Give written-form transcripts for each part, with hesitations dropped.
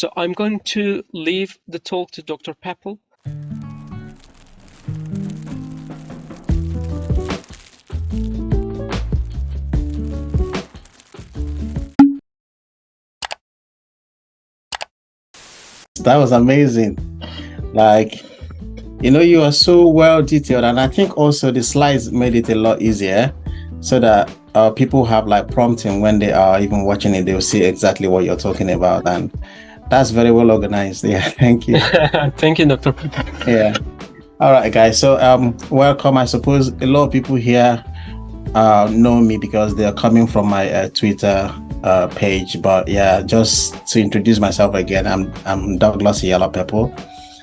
So I'm going to leave the talk to Dr. Pepple. That was amazing. Like, you are so well detailed, and I think also the slides made it a lot easier so that people have like prompting when they are even watching it, they'll see exactly what you're talking about, and that's very well organized. Yeah, thank you. Thank you, Dr. Pepple. Yeah. All right, guys. So welcome. I suppose a lot of people here know me because they're coming from my Twitter page, but yeah, just to introduce myself again, I'm Douglas Yellow Pepple.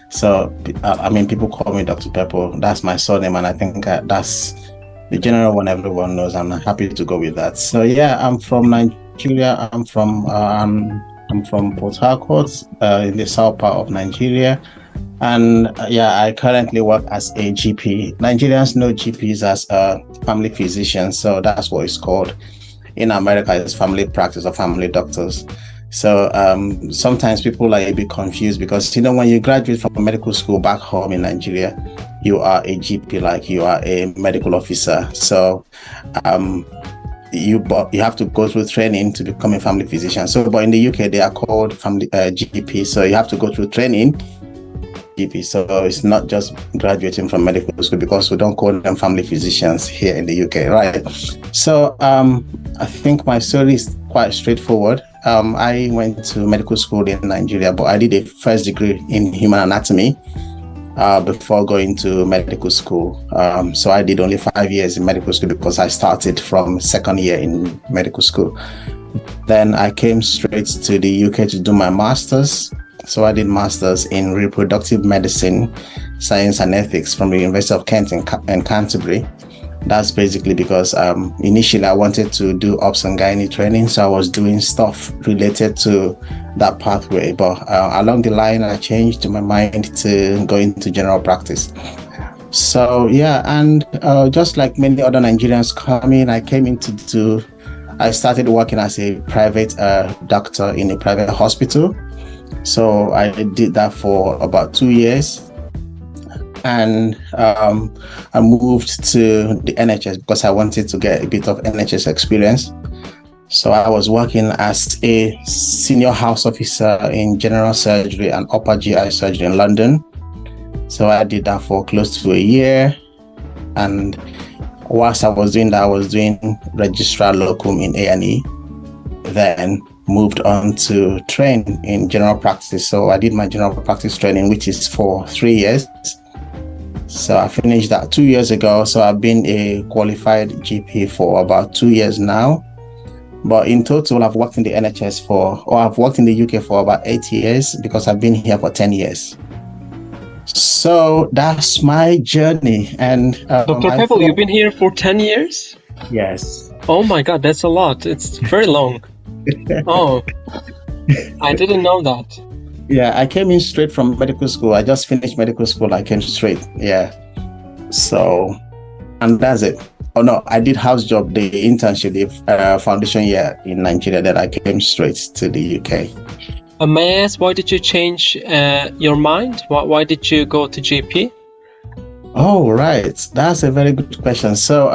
So I mean, people call me Dr. Pepple. That's my surname, and I think that's the general one everyone knows. I'm happy to go with that. So yeah, I'm from Nigeria. I'm from Port Harcourt, in the south part of Nigeria. And yeah, I currently work as a GP. Nigerians know GPs as family physicians, so that's what it's called. In America, it's family practice or family doctors. So sometimes people are a bit confused because, when you graduate from medical school back home in Nigeria, you are a GP, like you are a medical officer. So you have to go through training to become a family physician. So, but in the UK, they are called family GP. So you have to go through training GP. So it's not just graduating from medical school, because we don't call them family physicians here in the UK, right? So I think my story is quite straightforward. I went to medical school in Nigeria, but I did a first degree in human anatomy before going to medical school. So I did only 5 years in medical school because I started from second year in medical school. Then I came straight to the UK to do my master's. So I did master's in reproductive medicine, science and ethics from the University of Kent in Canterbury. That's basically because initially I wanted to do obs and gynae training, so I was doing stuff related to that pathway. But along the line, I changed my mind to go into general practice. So yeah, and just like many other Nigerians coming, I started working as a private doctor in a private hospital. So I did that for about 2 years. And I moved to the NHS because I wanted to get a bit of NHS experience. So I was working as a senior house officer in general surgery and upper GI surgery in London. So I did that for close to a year. And whilst I was doing that, I was doing registrar locum in A&E. Then moved on to train in general practice. So I did my general practice training, which is for 3 years. So I finished that 2 years ago. So I've been a qualified GP for about 2 years now. But in total, I've worked in the NHS I've worked in the UK for about 8 years because I've been here for 10 years. So that's my journey. And Dr. Pepple, you've been here for 10 years? Yes. Oh my God, that's a lot. It's very long. Oh, I didn't know that. Yeah, I came in straight from medical school. I just finished medical school. I came straight. Yeah. So, and that's it. Oh no, I did house job, the internship, the foundation year in Nigeria. Then I came straight to the UK. May I ask, why did you change your mind? Why did you go to GP? Oh, right. That's a very good question. So,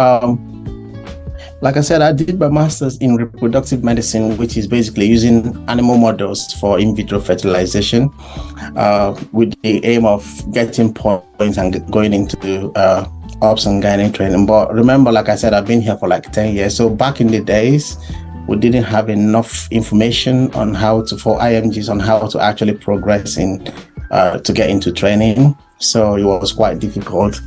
like I said, I did my master's in reproductive medicine, which is basically using animal models for in vitro fertilization, with the aim of getting points and going into obs and gynae training. But remember, like I said, I've been here for like 10 years. So back in the days, we didn't have enough information on for IMGs on how to actually progress to get into training. So it was quite difficult.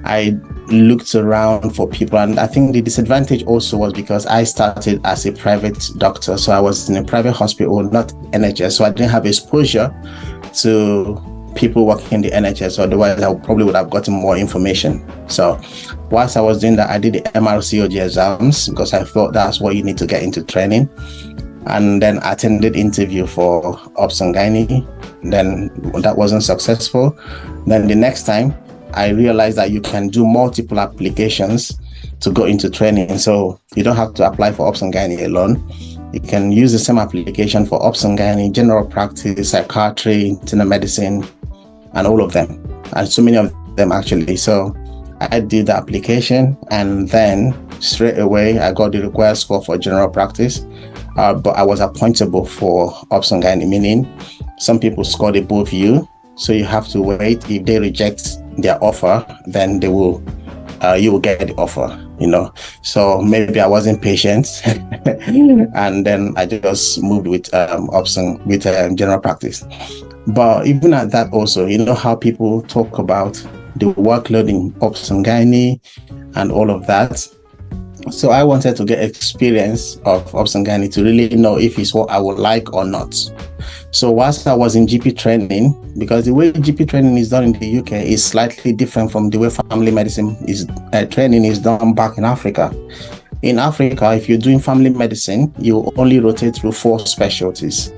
I looked around for people, and I think the disadvantage also was because I started as a private doctor. So I was in a private hospital, not NHS. So I didn't have exposure to people working in the NHS. Otherwise, I probably would have gotten more information. So whilst I was doing that, I did the MRCGP exams because I thought that's what you need to get into training. And then I attended interview for obs and gynae. Then that wasn't successful. Then the next time I realized that you can do multiple applications to go into training. So you don't have to apply for obs and gynae alone. You can use the same application for obs and gynae, general practice, psychiatry, internal medicine, and all of them, and so many of them actually. So I did the application, and then straight away I got the required score for general practice, but I was appointable for obs and gynae, meaning some people scored above you, so you have to wait. If they reject their offer, then they will you will get the offer, you know. So maybe I wasn't patient and then I just moved with option with general practice. But even at that also, you know how people talk about the workload in obs and gynae and all of that. So I wanted to get experience of obs and gynae to really know if it's what I would like or not. So whilst I was in GP training, because the way GP training is done in the UK is slightly different from the way family medicine is training is done back in Africa. In Africa, if you're doing family medicine, you only rotate through 4 specialties.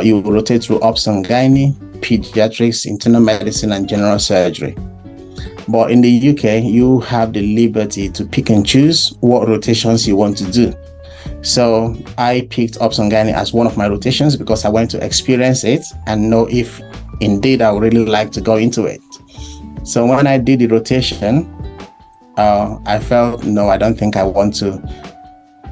You rotate through obs and gynae, pediatrics, internal medicine, and general surgery. But in the UK, you have the liberty to pick and choose what rotations you want to do. So I picked obs and gynae as one of my rotations because I wanted to experience it and know if indeed I would really like to go into it. So when I did the rotation, I felt, no, I don't think I want to,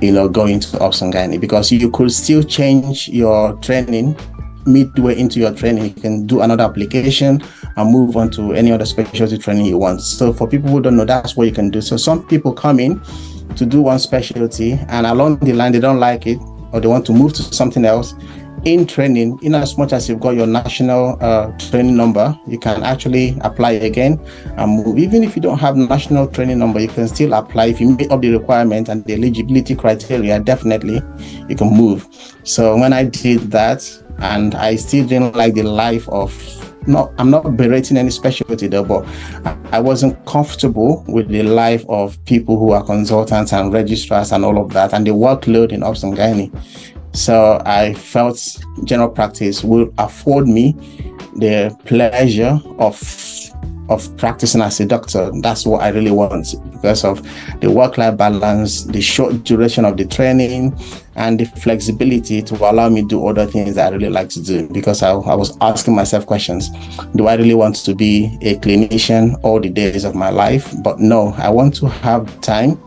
go into obs and gynae, because you could still change your training midway into your training. You can do another application and move on to any other specialty training you want. So for people who don't know, that's what you can do. So some people come in to do one specialty and along the line they don't like it, or they want to move to something else. In training, in as much as you've got your national training number, you can actually apply again and move. Even if you don't have national training number, you can still apply. If you meet up the requirement and the eligibility criteria, definitely you can move. So when I did that, and I still didn't like the life of, I'm not berating any specialty though, but I wasn't comfortable with the life of people who are consultants and registrars and all of that, and the workload in obs and gynae. So I felt general practice will afford me the pleasure of practicing as a doctor. That's what I really want, because of the work-life balance, the short duration of the training, and the flexibility to allow me to do other things that I really like to do. Because I was asking myself questions. Do I really want to be a clinician all the days of my life? But no, I want to have time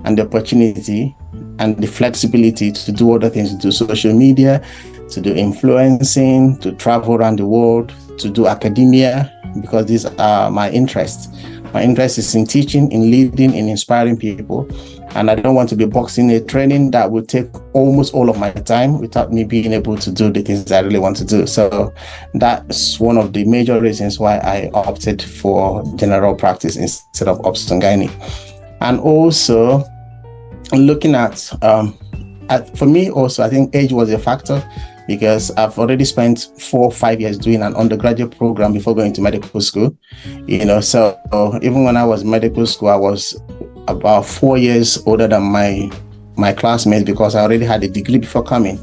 and the opportunity and the flexibility to do other things, to do social media, to do influencing, to travel around the world, to do academia, because these are my interests. My interest is in teaching, in leading, in inspiring people. And I don't want to be boxed in a training that will take almost all of my time without me being able to do the things I really want to do. So that's one of the major reasons why I opted for general practice instead of obs and gynae. And also looking at, for me also, I think age was a factor, because I've already spent 4 or 5 years doing an undergraduate program before going to medical school. So even when I was in medical school, I was about 4 years older than my classmates, because I already had a degree before coming.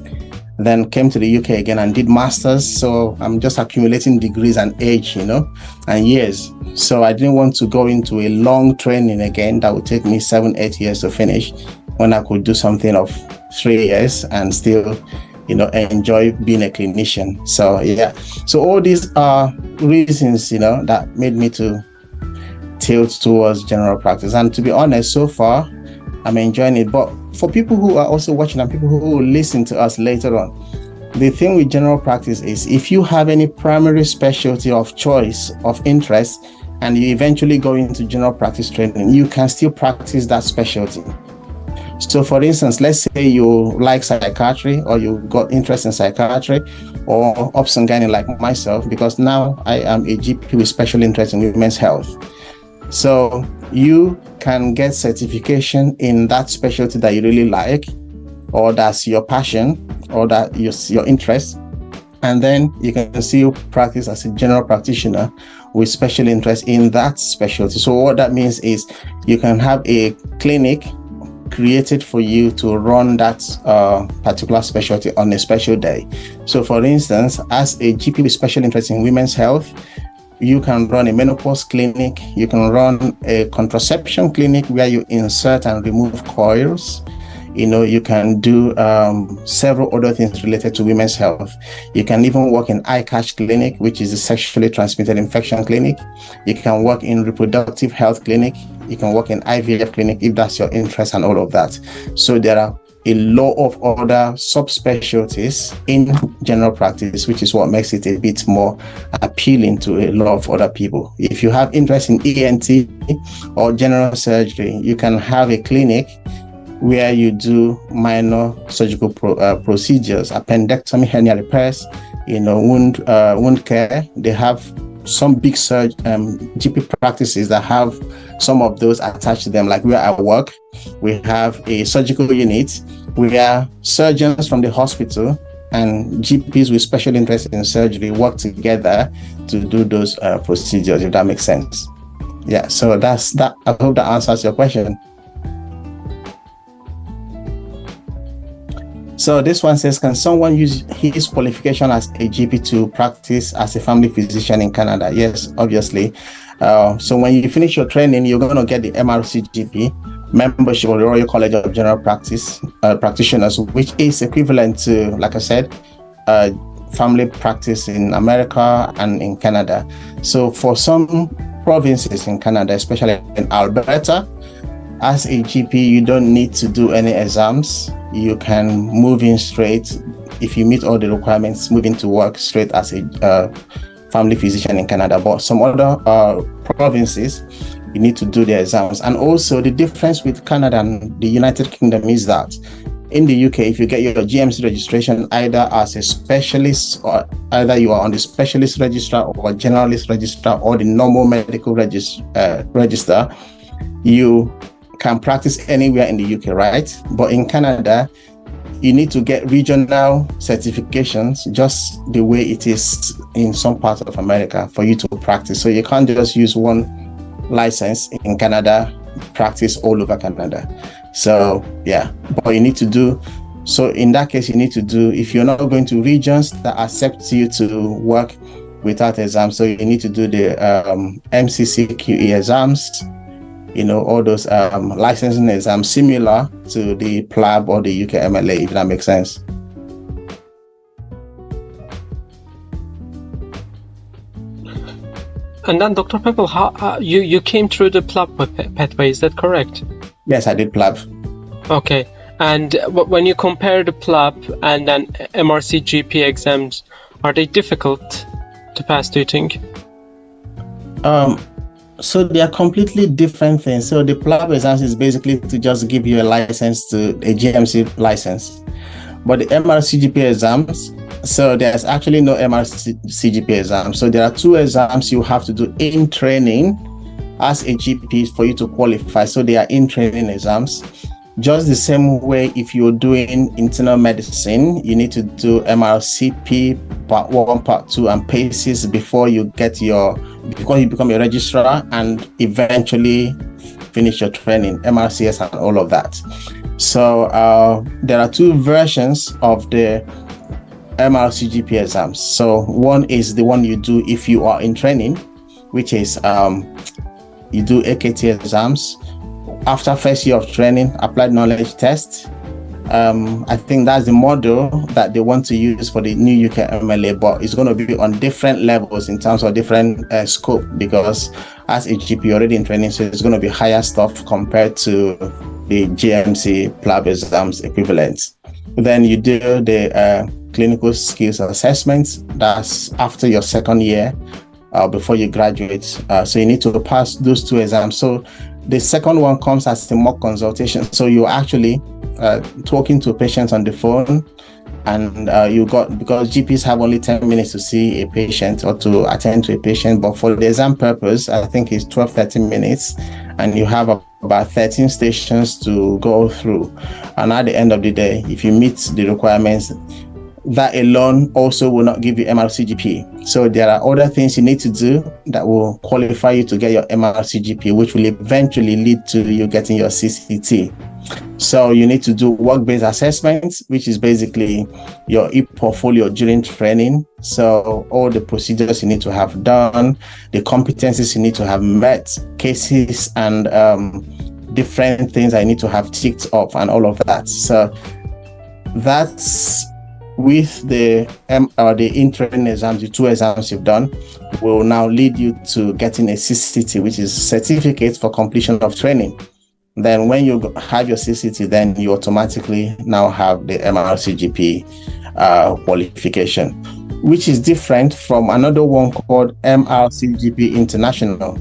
Then came to the UK again and did masters. So I'm just accumulating degrees and age, and years. So I didn't want to go into a long training again that would take me 7-8 years to finish, when I could do something of 3 years and still enjoy being a clinician. So yeah, so all these are reasons that made me to tilt towards general practice. And to be honest, so far I'm enjoying it. But for people who are also watching and people who will listen to us later on, the thing with general practice is, if you have any primary specialty of choice, of interest, and you eventually go into general practice training, you can still practice that specialty. So for instance, let's say you like psychiatry, or you got interest in psychiatry, or obs and gynae like myself, because now I am a GP with special interest in women's health. So you can get certification in that specialty that you really like, or that's your passion, or that your interest. And then you can still practice as a general practitioner with special interest in that specialty. So what that means is you can have a clinic created for you to run that particular specialty on a special day. So for instance, as a GP with special interest in women's health, you can run a menopause clinic, you can run a contraception clinic where you insert and remove coils, You can do several other things related to women's health. You can even work in ICASH clinic, which is a sexually transmitted infection clinic. You can work in reproductive health clinic. You can work in IVF clinic if that's your interest and all of that. So there are a lot of other subspecialties in general practice, which is what makes it a bit more appealing to a lot of other people. If you have interest in ENT or general surgery, you can have a clinic where you do minor surgical procedures, appendectomy, hernia repairs, wound care. They have some big GP practices that have some of those attached to them. Like where I work, we have a surgical unit where surgeons from the hospital and GPs with special interest in surgery work together to do those procedures, if that makes sense. Yeah, so that's that. I hope that answers your question. So this one says, can someone use his qualification as a GP to practice as a family physician in Canada? Yes, obviously. So when you finish your training, you're going to get the MRCGP, membership of the Royal College of General Practice Practitioners, which is equivalent to, like I said, family practice in America and in Canada. So for some provinces in Canada, especially in Alberta, as a GP, you don't need to do any exams. You can move in straight. If you meet all the requirements, move into work straight as a family physician in Canada. But some other provinces, you need to do the exams. And also the difference with Canada and the United Kingdom is that in the UK, if you get your GMC registration either as a specialist, or either you are on the specialist register or generalist register or the normal medical register, you can practice anywhere in the UK, right? But in Canada, you need to get regional certifications, just the way it is in some parts of America, for you to practice. So you can't just use one license in Canada, practice all over Canada. So yeah, but you need to do, so in that case, you need to do, if you're not going to regions that accept you to work without exams, so you need to do the MCCQE exams, all those licensing exams similar to the PLAB or the UKMLA, if that makes sense. And then, Dr. Pepple, how you came through the PLAB pathway, is that correct? Yes, I did PLAB. Okay. And when you compare the PLAB and then MRCGP exams, are they difficult to pass, do you think? So they are completely different things. So the PLAB exams is basically to just give you a license, to a GMC license. But the MRCGP exams, so there's actually no MRCGP exam. So there are two exams you have to do in training as a GP for you to qualify. So they are in training exams. Just the same way, if you're doing internal medicine, you need to do MRCP Part 1, Part 2, and PACES before you become a registrar and eventually finish your training, MRCS and all of that. So there are two versions of the MRCGP exams. So one is the one you do if you are in training, which is you do AKT exams. After first year of training, applied knowledge test. I think that's the model that they want to use for the new UKMLA, but it's going to be on different levels in terms of different scope, because as a GP you're already in training, so it's going to be higher stuff compared to the GMC PLAB exams equivalent. Then you do the clinical skills assessments. That's after your second year, before you graduate. So you need to pass those two exams. So the second one comes as a mock consultation. So you're actually talking to patients on the phone, and because GPs have only 10 minutes to see a patient or to attend to a patient, but for the exam purpose, I think it's 12-13 minutes, and you have about 13 stations to go through. And at the end of the day, if you meet the requirements, that alone also will not give you MRCGP. So there are other things you need to do that will qualify you to get your MRCGP, which will eventually lead to you getting your CCT. So you need to do work-based assessments, which is basically your e-portfolio during training. So all the procedures you need to have done, the competencies you need to have met, cases and different things I need to have ticked off and all of that. So that's with the in-training exams, the 2 exams you've done, will now lead you to getting a CCT, which is Certificate for Completion of Training. Then when you have your CCT, then you automatically now have the MRCGP qualification, which is different from another one called MRCGP International.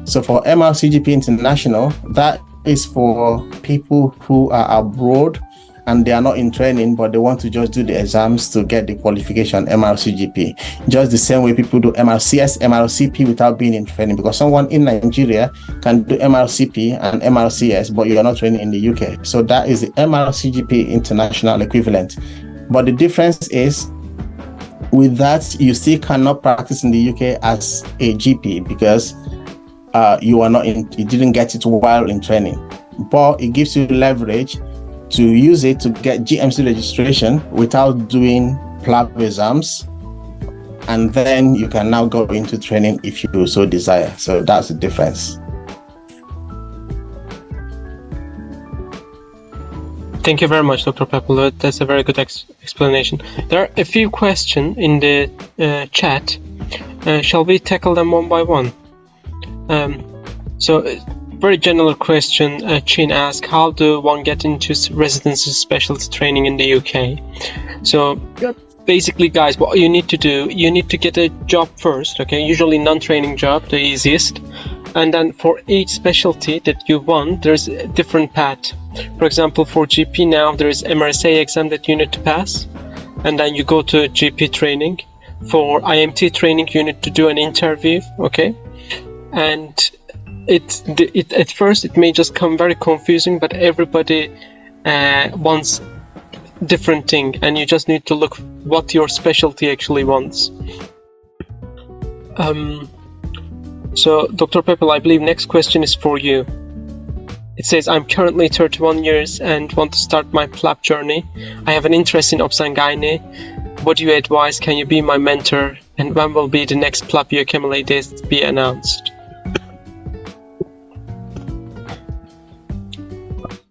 So for MRCGP International, that is for people who are abroad and they are not in training, but they want to just do the exams to get the qualification MRCGP. Just the same way people do MRCS, MRCP without being in training, because someone in Nigeria can do MRCP and MRCS, but you are not training in the UK. So that is the MRCGP international equivalent. But the difference is, with that, you still cannot practice in the UK as a GP because you didn't get it while in training. But it gives you leverage to use it to get GMC registration without doing PLAB exams, and then you can now go into training if you so desire. So that's the difference. Thank you very much, Dr. Pepple. That's a very good explanation. There are a few questions in the chat. Shall we tackle them one by one? Very general question. Chin asked, how do one get into residency specialty training in the UK? So basically, guys, what you need to do, you need to get a job first, okay? Usually non-training job, the easiest. And then for each specialty that you want, there's a different path. For example, for GP now, there is MRSA exam that you need to pass. And then you go to GP training. For IMT training, you need to do an interview, okay? And at first it may just come very confusing, but everybody wants different thing, and you just need to look what your specialty actually wants. So Dr. Pepple, I believe next question is for you. It says, I'm currently 31 years and want to start my PLAB journey. I have an interest in obs and gynae. What do you advise? Can you be my mentor? And when will be the next PLAB UKMLA dates be announced?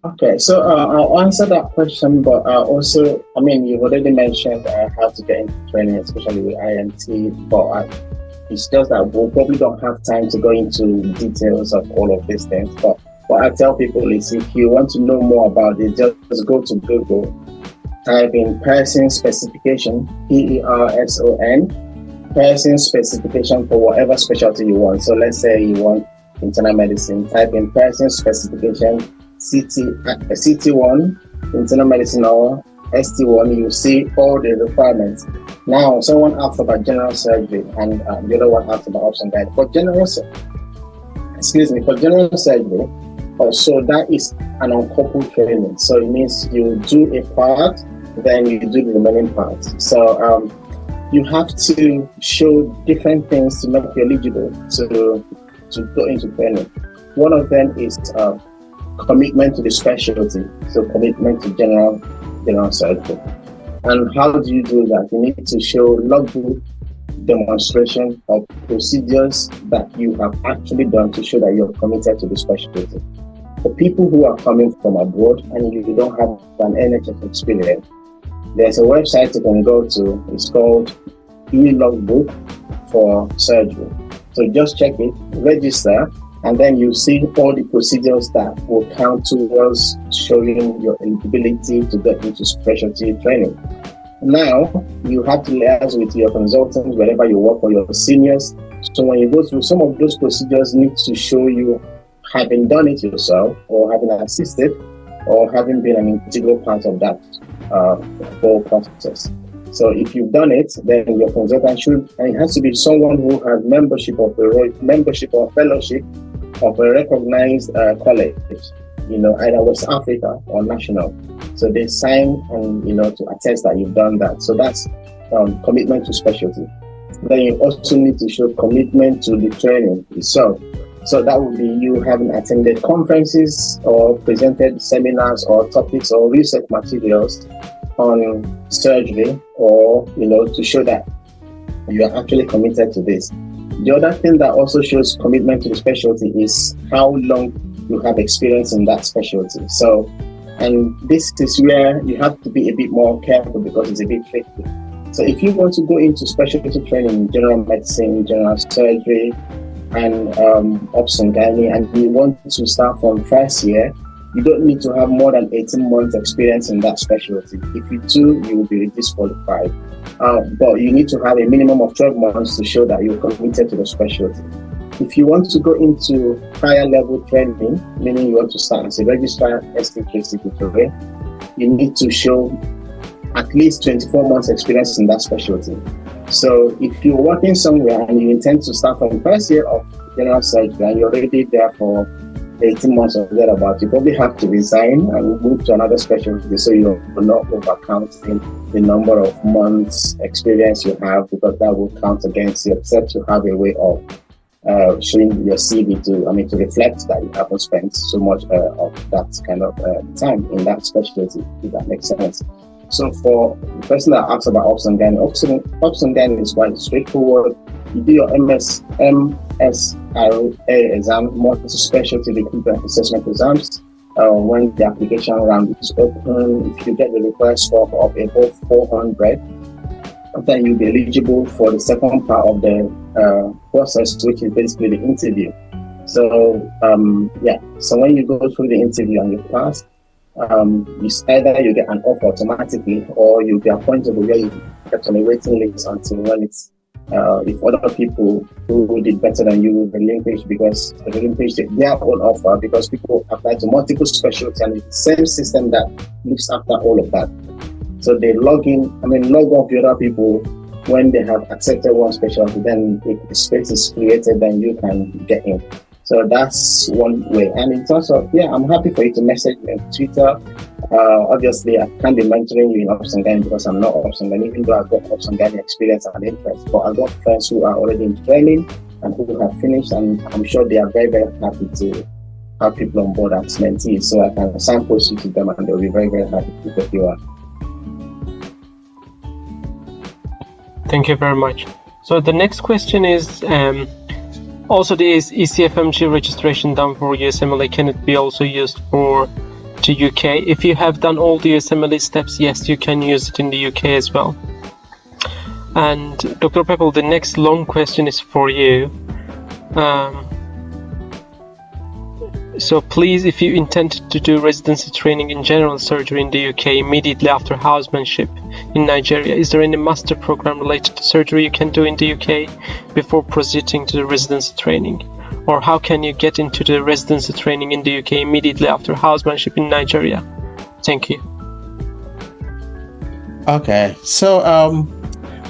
Okay, so I'll answer that question, but also, I mean, you've already mentioned how to get into training, especially with IMT, but it's just that we probably don't have time to go into details of all of these things. But what I tell people is, if you want to know more about it, just go to Google, type in person specification, PERSON, person specification for whatever specialty you want. So let's say you want internal medicine, type in person specification, CT1, internal medicine, or ST1, you see all the requirements. Now, someone asked about general surgery, and the other one asked about obs and gynae. For general surgery, also that is an uncoupled training. So it means you do a part, then you do the remaining part. So you have to show different things to make you eligible to go into training. One of them is commitment to the specialty, so commitment to general surgery. And how do you do that? You need to show logbook demonstration of procedures that you have actually done to show that you're committed to the specialty. For people who are coming from abroad and you don't have an NHS experience, there's a website you can go to. It's called e-logbook for surgery. So just check it, register, and then you see all the procedures that will count towards showing your eligibility to get into specialty training. Now, you have to liaise with your consultants wherever you work, or your seniors. So when you go through, some of those procedures need to show you having done it yourself, or having assisted, or having been an integral part of that whole process. So if you've done it, then your consultant should, and it has to be someone who has membership or fellowship of a recognized college, either West Africa or national. So they sign and, to attest that you've done that. So that's commitment to specialty. Then you also need to show commitment to the training itself. So that would be you having attended conferences or presented seminars or topics or research materials on surgery, or, to show that you are actually committed to this. The other thing that also shows commitment to the specialty is how long you have experience in that specialty. So, and this is where you have to be a bit more careful because it's a bit tricky. So if you want to go into specialty training in general medicine, general surgery, and obs and gynae, and you want to start from first year, you don't need to have more than 18 months experience in that specialty. If you do, you will be disqualified. But you need to have a minimum of 12 months to show that you're committed to the specialty. If you want to go into higher level training, meaning you want to start as a registrar, STK, you need to show at least 24 months experience in that specialty. So if you're working somewhere and you intend to start from first year of general surgery and you're already there for 18 months or thereabout, you probably have to resign and move to another specialty so you're not overcounting the number of months experience you have, because that will count against you, except you have a way of showing your CV to reflect that you haven't spent so much of that kind of time in that specialty, if that makes sense. So for the person that asks about obs and gynae is quite straightforward. You do your MSRA exam, multi-specialty recruitment assessment exams. When the application round is open, if you get the required score of above 400, then you'll be eligible for the second part of the process, which is basically the interview. So so when you go through the interview and you pass, either you get an offer automatically, or you'll be appointed where you get on a waiting list until when it's if other people who did better than you will relinquish their own offer, because people apply to multiple specialties and it's the same system that looks after all of that. So they log off the other people when they have accepted one specialty, then if the space is created, then you can get in. So that's one way. And in terms of, I'm happy for you to message me on Twitter. Obviously, I can't be mentoring you in obs and gynae because I'm not obs and gynae, even though I've got obs and gynae experience and interest. But I've got friends who are already in training and who have finished, and I'm sure they are very, very happy to have people on board as mentees. So I can signpost you to them and they'll be very, very happy to take you on. Thank you very much. So the next question is, also the ECFMG registration done for USMLA, can it be also used to UK? If you have done all the USMLA steps, yes, you can use it in the UK as well. And Dr. Pepple, the next long question is for you. So please, if you intend to do residency training in general surgery in the UK immediately after housemanship in Nigeria, is there any master program related to surgery you can do in the UK before proceeding to the residency training? Or how can you get into the residency training in the UK immediately after housemanship in Nigeria? Thank you. Okay, so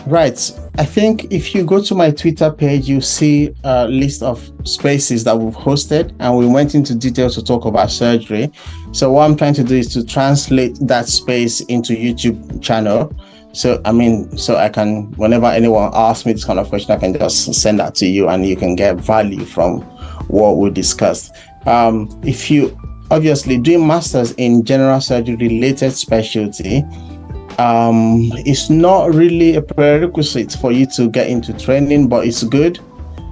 right. I think if you go to my Twitter page, you see a list of spaces that we've hosted, and we went into details to talk about surgery. So what I'm trying to do is to translate that space into YouTube channel. So I can, whenever anyone asks me this kind of question, I can just send that to you and you can get value from what we discussed. If you obviously doing masters in general surgery related specialty, it's not really a prerequisite for you to get into training, but it's good.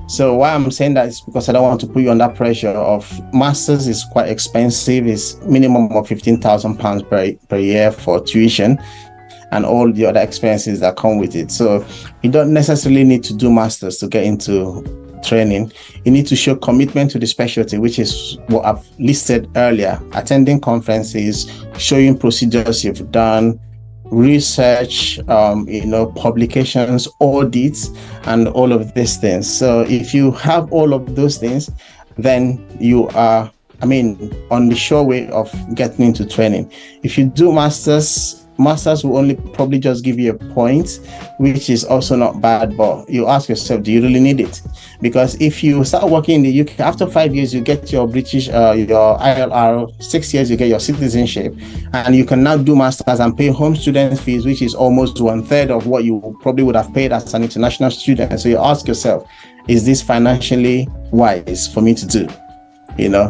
So why I'm saying that is because I don't want to put you under pressure of masters is quite expensive. It's minimum of £15,000 per year for tuition and all the other expenses that come with it. So you don't necessarily need to do masters to get into training. You need to show commitment to the specialty, which is what I've listed earlier: attending conferences, showing procedures you've done, research, publications, audits, and all of these things. So if you have all of those things, then you are, on the sure way of getting into training. If you do masters will only probably just give you a point, which is also not bad, but you ask yourself, do you really need it? Because if you start working in the UK, after 5 years, you get your British, your ILR, 6 years, you get your citizenship, and you can now do masters and pay home student fees, which is almost 1/3 of what you probably would have paid as an international student. So you ask yourself, is this financially wise for me to do?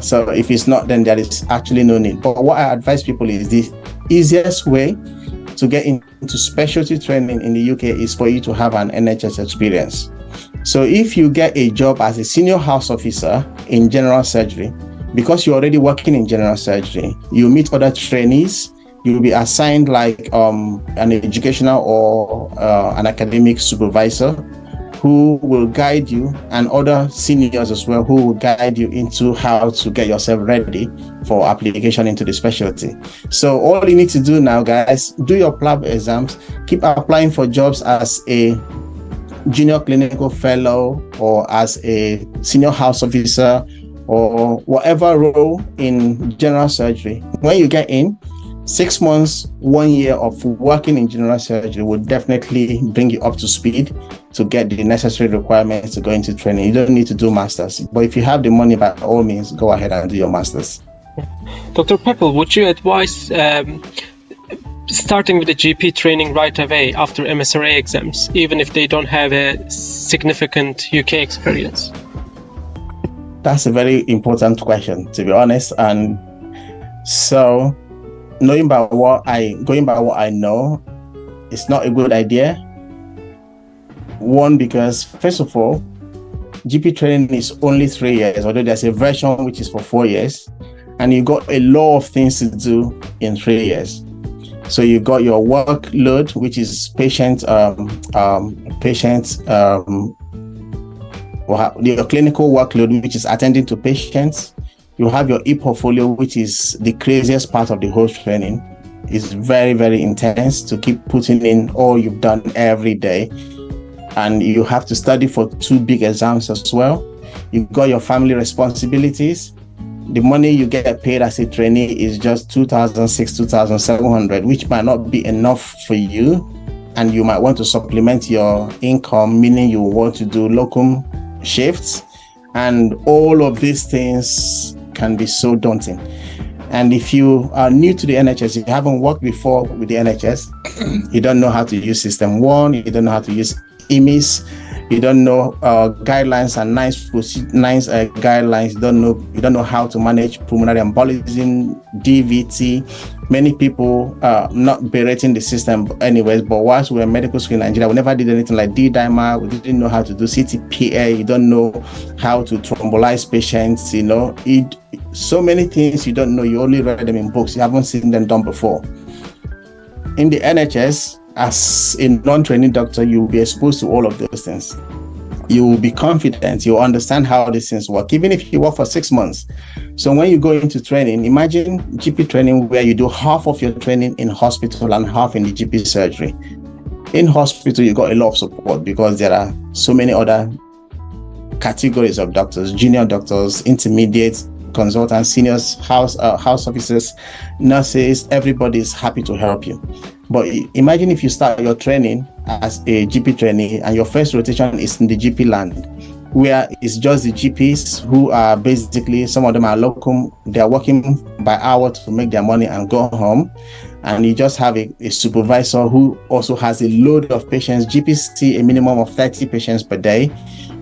So if it's not, then there is actually no need. But what I advise people is the easiest way to get into specialty training in the UK is for you to have an NHS experience. So if you get a job as a senior house officer in general surgery, because you're already working in general surgery, you meet other trainees, you'll be assigned like an educational or an academic supervisor who will guide you, and other seniors as well who will guide you into how to get yourself ready for application into the specialty. So all you need to do now, guys, do your PLAB exams, keep applying for jobs as a junior clinical fellow or as a senior house officer or whatever role in general surgery. When you get in, 6 months, 1 year of working in general surgery will definitely bring you up to speed to get the necessary requirements to go into training. You don't need to do masters, but if you have the money, by all means, go ahead and do your masters. Dr. Pepple, would you advise starting with the GP training right away after MSRA exams, even if they don't have a significant UK experience? That's a very important question, to be honest. And so, going by what I know, it's not a good idea. One, because first of all, GP training is only 3 years, although there's a version which is for 4 years, and you got a lot of things to do in 3 years. So you got your workload, which is your clinical workload, which is attending to patients. You have your e-portfolio, which is the craziest part of the whole training. It's very, very intense to keep putting in all you've done every day. And you have to study for 2 big exams as well. You've got your family responsibilities. The money you get paid as a trainee is just $2,600, $2,700, which might not be enough for you. And you might want to supplement your income, meaning you want to do locum shifts. And all of these things can be so daunting. And if you are new to the NHS, if you haven't worked before with the NHS, you don't know how to use System 1, you don't know how to use IMGs, you don't know guidelines and nice guidelines, you don't know how to manage pulmonary embolism, DVT. Many people not berating the system anyways, but whilst we were in medical school in Nigeria, we never did anything like D-dimer, we didn't know how to do CTPA, you don't know how to thrombolize patients, so many things you don't know, you only read them in books, you haven't seen them done before. In the NHS, as a non-training doctor, you will be exposed to all of those things. You will be confident, you will understand how these things work, even if you work for 6 months. So when you go into training, imagine GP training where you do half of your training in hospital and half in the GP surgery. In hospital, you got a lot of support because there are so many other categories of doctors, junior doctors, intermediate, consultants, seniors, house officers, nurses. Everybody is happy to help you. But imagine if you start your training as a GP trainee and your first rotation is in the GP land, where it's just the GPs who are basically, some of them are locum, they're working by hour to make their money and go home. And you just have a supervisor who also has a load of patients. GPs see a minimum of 30 patients per day,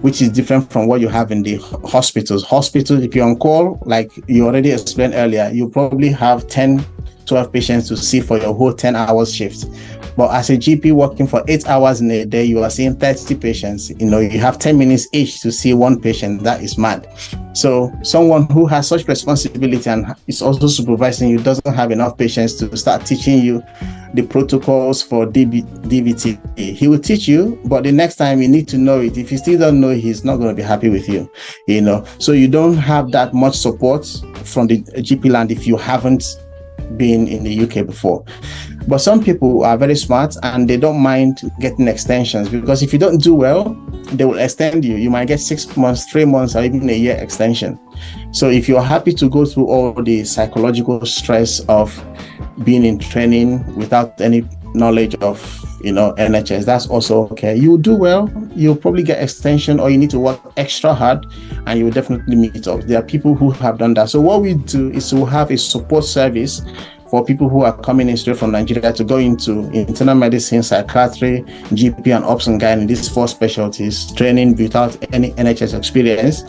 which is different from what you have in the hospitals. Hospitals, if you're on call, like you already explained earlier, you probably have 10, 12 patients to see for your whole 10 hours shift. But as a GP working for 8 hours in a day, you are seeing 30 patients. You have 10 minutes each to see one patient. That is mad. So someone who has such responsibility and is also supervising you doesn't have enough patients to start teaching you the protocols for DVT. He will teach you, but the next time you need to know it. If you still don't know, he's not going to be happy with you. So you don't have that much support from the GP land if you haven't been in the UK before. But some people are very smart and they don't mind getting extensions, because if you don't do well, they will extend you. You might get 6 months, 3 months, or even a year extension. So if you're happy to go through all the psychological stress of being in training without any knowledge of NHS, that's also okay. You'll do well, you'll probably get extension, or you need to work extra hard and you will definitely meet up. There are people who have done that. So what we do is to have a support service for people who are coming in straight from Nigeria to go into internal medicine, psychiatry, GP, and ops and gynae, these 4 specialties, training without any NHS experience.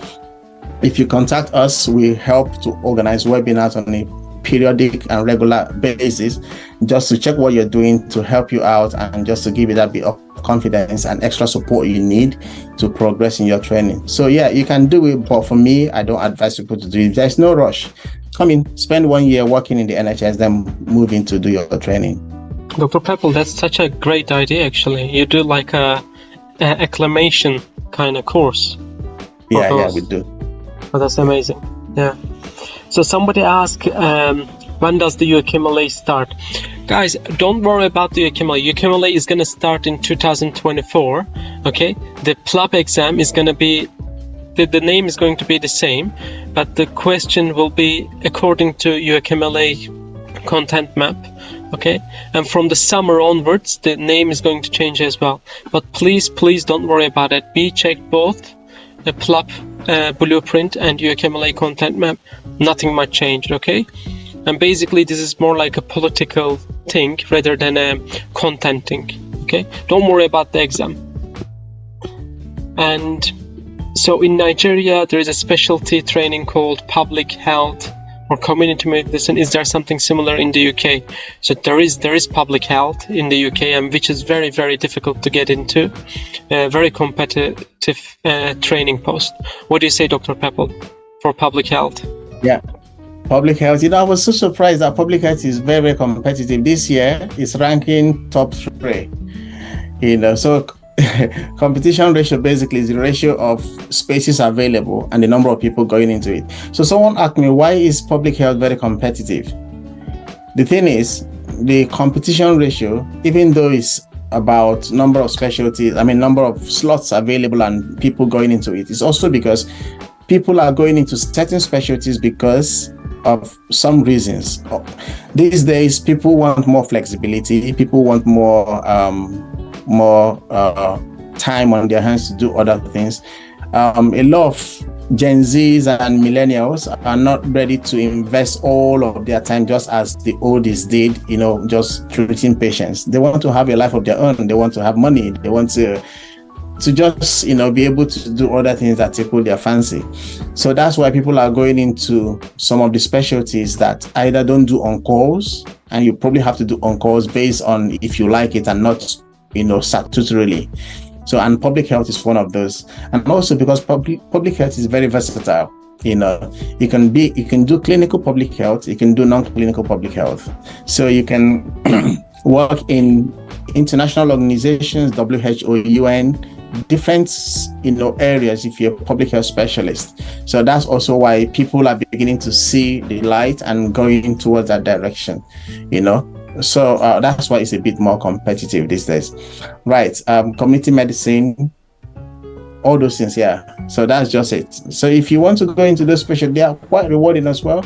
If you contact us, we help to organize webinars on a periodic and regular basis, just to check what you're doing, to help you out, and just to give you that bit of confidence and extra support you need to progress in your training. So yeah, you can do it, but for me, I don't advise people to do it. There's no rush. Come in, spend 1 year working in the NHS, then move in to do your training. Dr. Pepple, that's such a great idea, actually. You do like a acclamation kind of course. Yeah, we do. Oh, that's amazing. Yeah. So somebody asked, when does the UKMLA start? Guys, don't worry about the UKMLA. UKMLA is going to start in 2024. Okay. The PLAB exam is going to be, the name is going to be the same, but the question will be according to UKMLA content map. Okay. And from the summer onwards, the name is going to change as well. But please don't worry about it. We checked both the PLAB blueprint and UKMLA content map. Nothing much changed. Okay. And basically, this is more like a political thing rather than a content thing. Okay, don't worry about the exam. And so in Nigeria, there is a specialty training called public health or community medicine. Is there something similar in the UK? So there is public health in the UK, and which is very, very difficult to get into. Very competitive training post. What do you say, Dr. Pepple, for public health? Yeah. Public health, I was so surprised that public health is very, very competitive. This year, it's ranking top 3. So competition ratio basically is the ratio of spaces available and the number of people going into it. So someone asked me, why is public health very competitive? The thing is, the competition ratio, even though it's about number of specialties, number of slots available and people going into it, it's also because people are going into certain specialties because of some reasons. These days, people want more flexibility. People want more time on their hands to do other things. A lot of Gen Zs and millennials are not ready to invest all of their time just as the oldies did, just treating patients. They want to have a life of their own. They want to have money. They want to just be able to do other things that tickle their fancy. So that's why people are going into some of the specialties that either don't do on-calls, and you probably have to do on-calls based on if you like it and not statutorily. So, and public health is one of those. And also because public health is very versatile. You can do clinical public health, you can do non-clinical public health. So you can work in international organizations, WHO, UN, different areas if you're a public health specialist. So that's also why people are beginning to see the light and going towards that direction. So that's why it's a bit more competitive these days, right? Community medicine, all those things. Yeah, so that's just it. So if you want to go into those specialties, they are quite rewarding as well.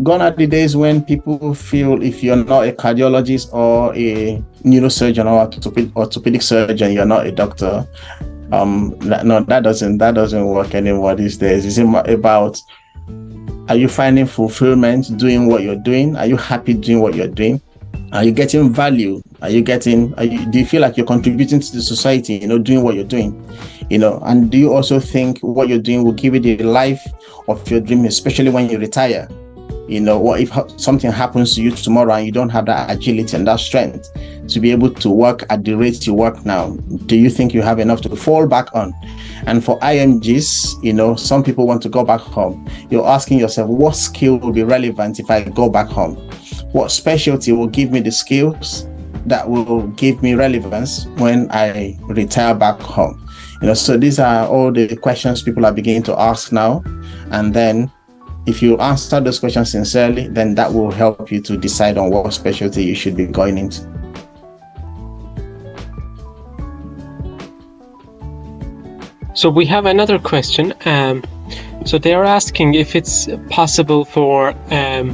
Gone are the days when people feel if you're not a cardiologist or a neurosurgeon or orthopedic surgeon, you're not a doctor. That doesn't work anymore these days. It's about, are you finding fulfillment doing what you're doing? Are you happy doing what you're doing? Are you getting value? Do you feel like you're contributing to the society, doing what you're doing? And do you also think what you're doing will give you the life of your dream, especially when you retire? What if something happens to you tomorrow and you don't have that agility and that strength to be able to work at the rate you work now? Do you think you have enough to fall back on? And for IMGs, some people want to go back home. You're asking yourself, what skill will be relevant if I go back home? What specialty will give me the skills that will give me relevance when I retire back home? So these are all the questions people are beginning to ask now. And then if you answer those questions sincerely, then that will help you to decide on what specialty you should be going into. So we have another question. So they are asking if it's possible for a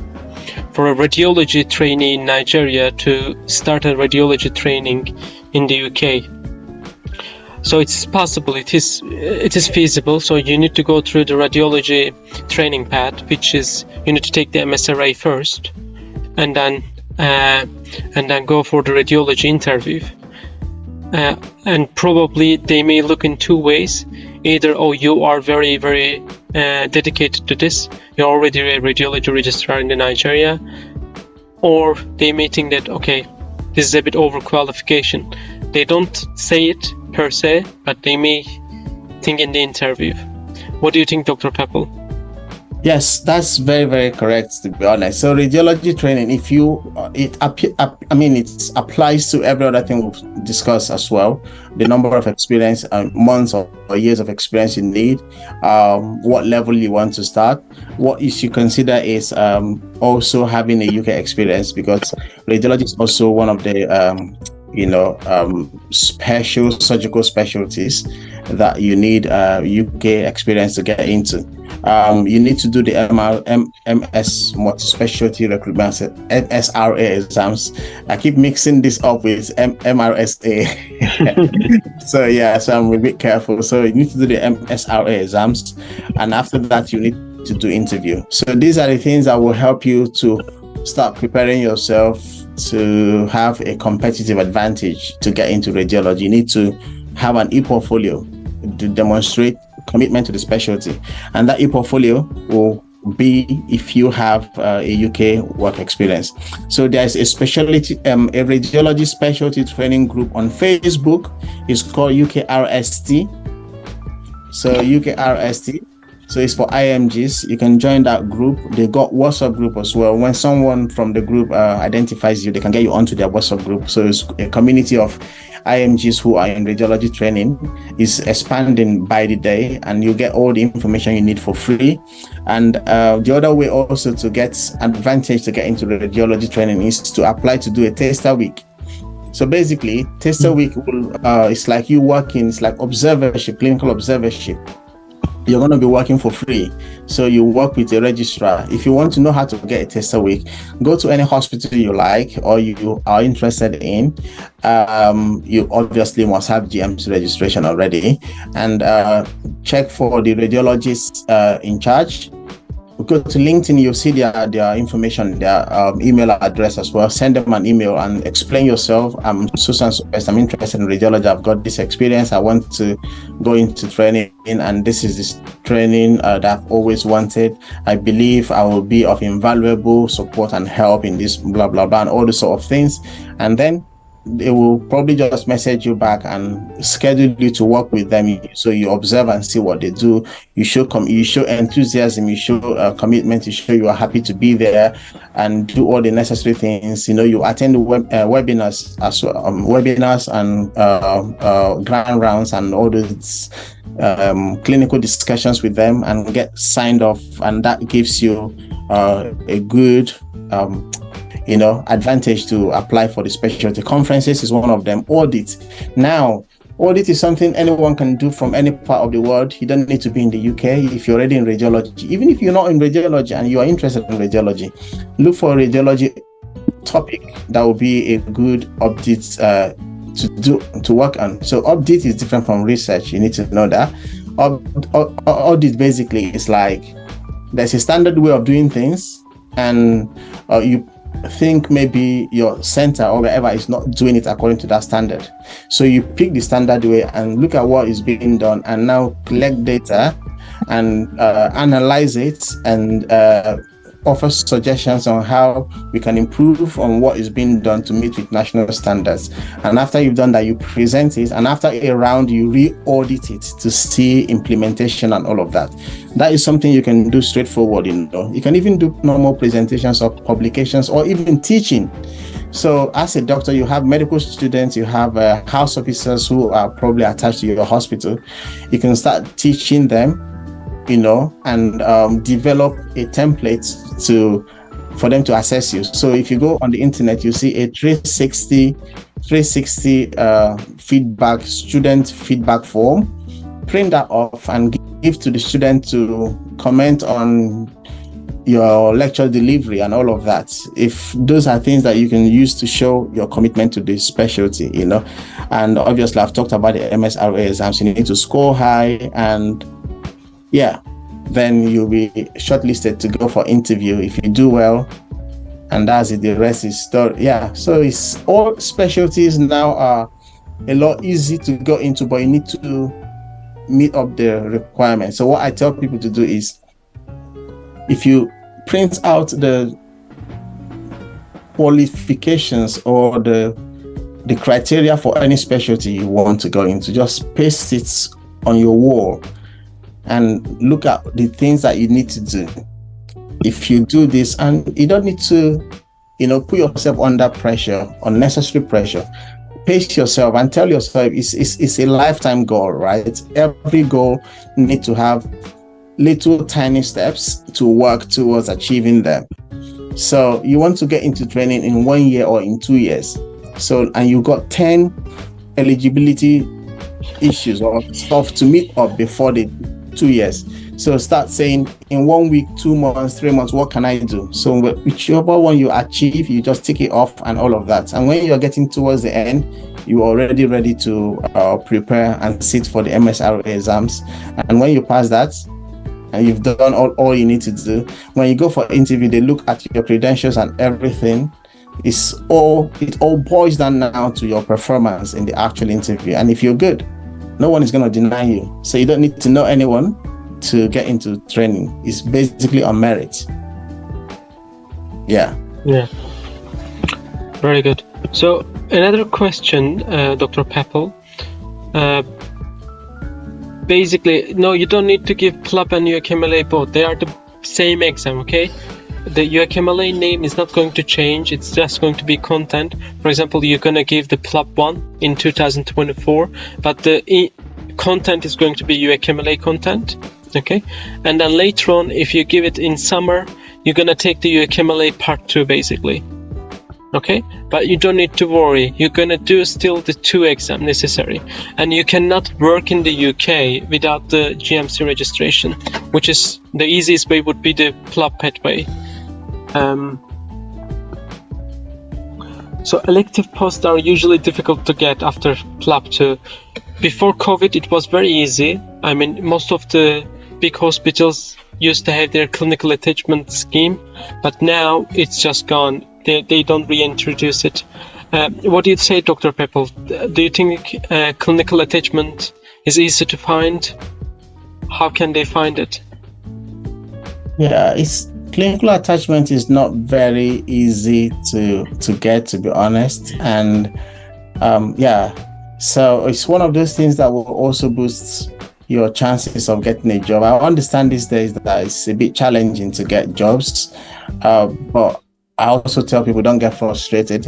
radiology trainee in Nigeria to start a radiology training in the UK. So it's possible, it is feasible. So you need to go through the radiology training path, which is you need to take the MSRA first, and then go for the radiology interview. And probably they may look in two ways. Either, you are very, very dedicated to this, you're already a radiology registrar in Nigeria, or they may think that, okay, this is a bit overqualification. They don't say it per se, but they may think in the interview. What do you think, Dr. Pepple? Yes, that's very, very correct, to be honest. So radiology training, if you, it applies to every other thing we've discussed as well. The number of experience, months or years of experience you need, what level you want to start. What you should consider is also having a UK experience, because radiology is also one of the special surgical specialties that you need UK experience to get into. You need to do the MS multi-specialty recruitment, MSRA exams. I keep mixing this up with MRSA. So I'm a bit careful. So you need to do the MSRA exams, and after that you need to do interview. So these are the things that will help you to start preparing yourself to have a competitive advantage to get into radiology. You need to have an e-portfolio to demonstrate commitment to the specialty, and that e-portfolio will be if you have a UK work experience. So there's a specialty, a radiology specialty training group on Facebook. It's called UKRST. So UKRST. So it's for IMGs. You can join that group. They got WhatsApp group as well. When someone from the group identifies you, they can get you onto their WhatsApp group. So it's a community of IMGs who are in radiology training. Is expanding by the day, and you get all the information you need for free. And the other way also to get advantage to get into radiology training is to apply to do a taster week. So basically, taster week will it's like you working, it's like observership, clinical observership. You're going to be working for free. So you work with a registrar. If you want to know how to get a taster week, go to any hospital you like or you are interested in. You obviously must have GMC registration already, and check for the radiologist in charge. Go to LinkedIn, you'll see their information, their email address as well. Send them an email and explain yourself. I'm Susan Supest. I'm interested in radiology. I've got this experience. I want to go into training, and this is this training that I've always wanted. I believe I will be of invaluable support and help in this blah, blah, blah, and all those sort of things. And then they will probably just message you back and schedule you to work with them. So you observe and see what they do. You show enthusiasm, you show commitment, you show you are happy to be there and do all the necessary things. You attend webinars as well, webinars and grand rounds and all those clinical discussions with them and get signed off, and that gives you a good advantage to apply for the specialty. Conferences is one of them. Audit. Now, audit is something anyone can do from any part of the world. You don't need to be in the UK if you're already in radiology. Even if you're not in radiology and you are interested in radiology, look for a radiology topic that will be a good update to work on. So update is different from research. You need to know that. Audit basically is like there's a standard way of doing things, and you think maybe your center or wherever is not doing it according to that standard. So you pick the standard way and look at what is being done, and now collect data and analyze it and offer suggestions on how we can improve on what is being done to meet with national standards. And after you've done that, you present it, and after a round you re-audit it to see implementation and all of that. That is something you can do straightforward. You can even do normal presentations or publications or even teaching. So as a doctor, you have medical students, you have house officers who are probably attached to your hospital. You can start teaching them, and develop a template for them to assess you. So if you go on the internet, you see a 360 feedback, student feedback form. Print that off and give to the student to comment on your lecture delivery and all of that. If those are things that you can use to show your commitment to this specialty, and obviously I've talked about the MSRA exams. You need to score high, and then you'll be shortlisted to go for interview if you do well, and that's it. The rest is story. So it's all specialties now are a lot easy to go into, but you need to meet up the requirements. So what I tell people to do is, if you print out the qualifications or the the criteria for any specialty you want to go into. Just paste it on your wall and look at the things that you need to do. If you do this, and you don't need to, put yourself under pressure, unnecessary pressure. Pace yourself and tell yourself it's a lifetime goal, right? Every goal needs to have little tiny steps to work towards achieving them. So you want to get into training in 1 year or in 2 years. So, and you got 10 eligibility issues or stuff to meet up before the 2 years. So start saying, in 1 week, 2 months, 3 months, what can I do? So whichever one you achieve, you just tick it off and all of that. And when you're getting towards the end, you're already ready to prepare and sit for the MSRA exams. And when you pass that, and you've done all you need to do, when you go for interview, they look at your credentials and everything. It all boils down now to your performance in the actual interview. And if you're good, no one is going to deny you. So you don't need to know anyone to get into training. It's basically on merit. Yeah. Very good. So another question, Dr. Pepple. Basically, no, you don't need to give PLAB and UKMLA both. They are the same exam, okay? The UKMLA name is not going to change. It's just going to be content. For example, you're going to give the PLAB one in 2024, but the content is going to be UKMLA content, okay? And then later on, if you give it in summer, you're going to take the UKMLA part 2, basically. Okay, but you don't need to worry. You're gonna do still the 2 exam necessary, and you cannot work in the UK without the GMC registration, which is the easiest way would be the PLAB pathway. So elective posts are usually difficult to get after PLAB 2. Before COVID, it was very easy. I mean, most of the big hospitals used to have their clinical attachment scheme, but now it's just gone. They don't reintroduce it. What do you say, Dr. Pepple? Do you think clinical attachment is easy to find? How can they find it? Yeah, clinical attachment is not very easy to get, to be honest. And so it's one of those things that will also boost your chances of getting a job. I understand these days that it's a bit challenging to get jobs, but I also tell people, don't get frustrated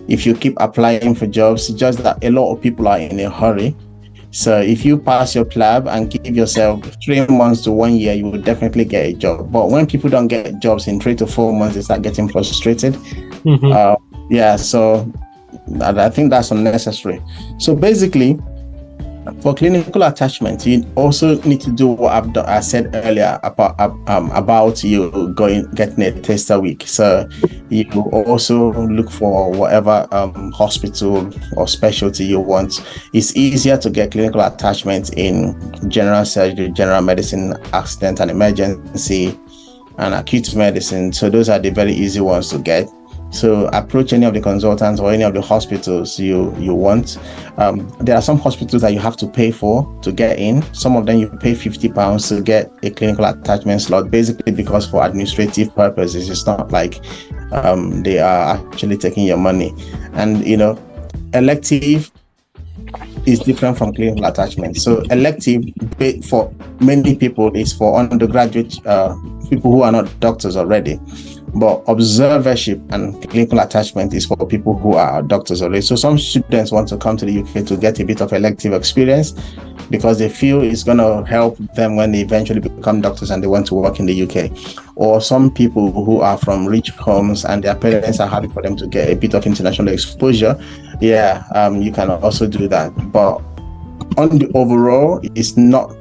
if you keep applying for jobs. It's just that a lot of people are in a hurry. So if you pass your PLAB and give yourself 3 months to 1 year, you will definitely get a job. But when people don't get jobs in 3 to 4 months, they start getting frustrated. So I think that's unnecessary. So basically, for clinical attachment, you also need to do what I said earlier about you getting a tester week. So you also look for whatever hospital or specialty you want. It's easier to get clinical attachment in general surgery, general medicine, accident and emergency, and acute medicine. So those are the very easy ones to get. So approach any of the consultants or any of the hospitals you want. There are some hospitals that you have to pay for to get in. Some of them you pay £50 to get a clinical attachment slot, basically because for administrative purposes. It's not like they are actually taking your money. And elective is different from clinical attachment. So elective for many people is for undergraduate people who are not doctors already. But observership and clinical attachment is for people who are doctors already. So some students want to come to the UK to get a bit of elective experience because they feel it's going to help them when they eventually become doctors and they want to work in the UK. Or some people who are from rich homes and their parents are happy for them to get a bit of international exposure. You can also do that. But on the overall, it's not